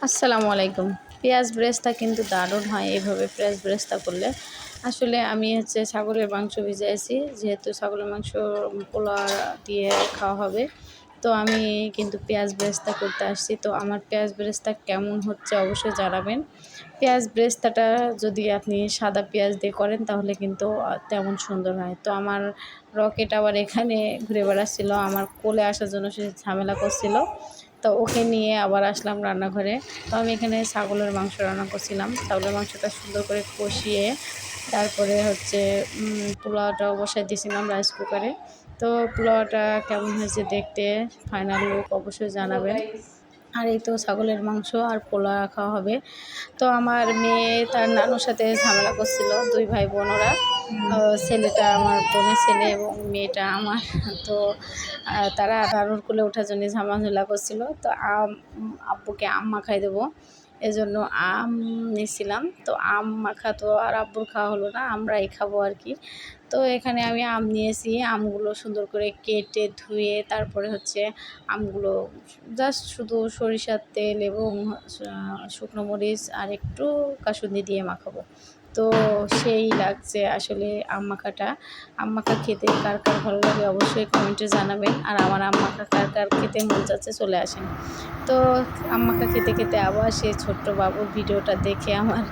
আসসালামু আলাইকুম। পেঁয়াজ ব্রেস্তা কিন্তু দারুণ হয় এভাবে পেঁয়াজ ব্রেস্তা করলে। আসলে আমি ছাগলের মাংস ভিজাইছি, যেহেতু ছাগলের মাংস পোলাও দিয়ে খাওয়া হবে। তো আমি কিন্তু পেঁয়াজ ব্রেস্তা করতে আসছি। তো আমার পেঁয়াজ ব্রেস্তা কেমন হচ্ছে অবশ্যই জানাবেন। পেঁয়াজ ব্রেস্তাটা যদি আপনি সাদা পেঁয়াজ দিয়ে করেন তাহলে কিন্তু তেমন সুন্দর হয়। তো আমার রকেট আবার এখানে ঘুরে বেড়াচ্ছিল, আমার কোলে আসার জন্য সে ঝামেলা করছিল। তো ওকে নিয়ে আবার আসলাম রান্নাঘরে। তো আমি এখানে ছাগলের মাংস রান্না করছিলাম। ছাগলের মাংসটা সুন্দর করে কষিয়ে তারপরে পোলাওটাও বসাই দিয়েছিলাম রাইস কুকারে। তো পোলাওটা কেমন হয়েছে দেখতে ফাইনাল লুক অবশ্যই জানাবেন। আর এই তো ছাগলের মাংস আর পোলাও খাওয়া হবে। তো আমার মেয়ে তার নানুর সাথে ঝামেলা করছিল, ২ ভাই বোন ওরা। ছেলেটা আমার বোনের ছেলে এবং মেয়েটা আমার। তো তারা নানুর কোলে ওঠার জন্য ঝামেলা করছিল। তো আব্বুকে আম মাখাই দেবো, এজন্য আম নিয়েছিলাম। তো আম মাখা তো আর আব্বুর খাওয়া হলো না, আমরাই খাবো আর কি। তো এখানে আমি আম নিয়েছি, আমগুলো সুন্দর করে কেটে ধুয়ে তারপরে আমগুলো জাস্ট শুধু সরিষার তেল এবং শুকনো মরিচ আর একটু কাসুন্দি দিয়ে মাখাবো। তো সেই লাগছে আসলে আম মাখাটা। আম মাখা খেতে কার কার ভালো লাগে অবশ্যই কমেন্টে জানাবেন। আর আমার আম মাখা কার কার খেতে মন চাচ্ছে চলে আসেন। তো আম মাখা খেতে খেতে আবার সেই ছোট্ট বাবুর ভিডিওটা দেখে আমার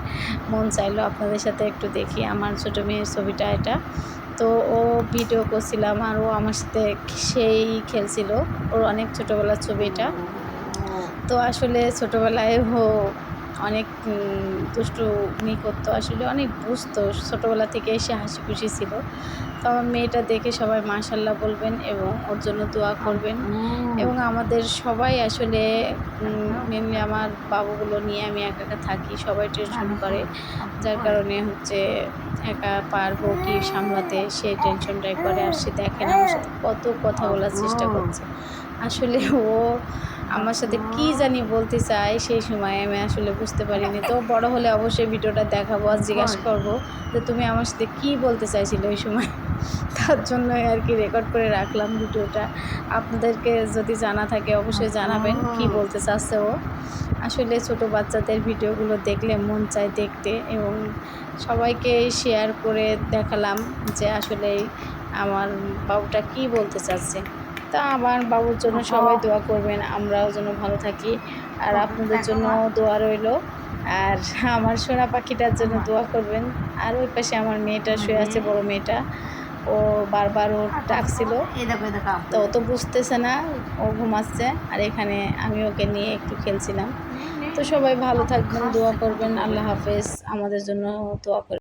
মন চাইলো আপনাদের সাথে একটু দেখি। আমার ছোটো মেয়ের ছবিটা এটা। তো ও ভিডিও করছিলাম আর ও আমার সাথে সেই খেলছিল। ওর অনেক ছোটোবেলার ছবি এটা। তো আসলে ছোটোবেলায় ও অনেক দুষ্টুমি করতো, আসলে অনেক বুঝতো। ছোটোবেলা থেকে সে হাসি খুশি ছিল। তো আমার মেয়েটা দেখে সবাই মাশাআল্লাহ বলবেন এবং ওর জন্য দোয়া করবেন। এবং আমাদের সবাই আসলে মেনলি আমার বাবুগুলো নিয়ে আমি একা একা থাকি, সবাই টেনশন করে, যার কারণে একা পারবো কি সামলাতে সেই টেনশনটাই করে। আর সে দেখেন আমার সাথে কত কথা বলার চেষ্টা করছে। আসলে ও আমার সাথে কি জানি বলতে চায়, সেই সময় আমি আসলে বুঝতে পারিনি। তো বড় হলে অবশ্যই ভিডিওটা দেখাবো আর জিজ্ঞাসা করবো যে তুমি আমার সাথে কী বলতে চাইছিলে ওই সময়। তার জন্যই আর কি রেকর্ড করে রাখলাম ভিডিওটা। আপনাদেরকে যদি জানা থাকে অবশ্যই জানাবেন কী বলতে চাচ্ছে ও। আসলে ছোটো বাচ্চাদের ভিডিওগুলো দেখলে মন চায় দেখতে, এবং সবাইকে শেয়ার করে দেখালাম যে আসলে আমার বাবুটা কী বলতে চাচ্ছে। তা আমার বাবুর জন্য সবাই দোয়া করবেন, আমরাও যেন ভালো থাকি। আর আপনাদের জন্য দোয়া রইল। আর আমার সোনা পাখিটার জন্য দোয়া করবেন। আর ওই পাশে আমার মেয়েটা শুয়ে আছে, বড় মেয়েটা। ও বারবার ওর ডাকছিল, তো ও তো বুঝতেছে না, ও ঘুমাচ্ছে। আর এখানে আমি ওকে নিয়ে একটু খেলছিলাম। তো সবাই ভালো থাকবেন, দোয়া করবেন। আল্লাহ হাফেজ। আমাদের জন্য দোয়া করবেন।